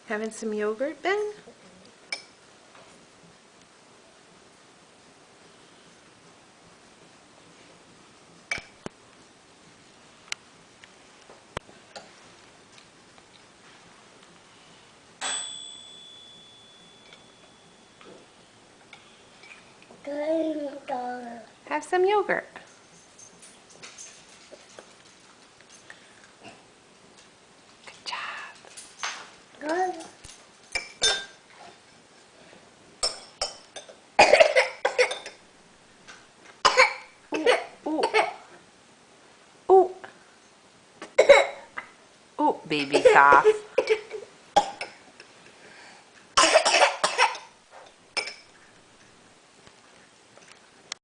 Having some yogurt, Ben? Have some yogurt. Good job. Ooh, ooh. Ooh. Ooh, baby cough.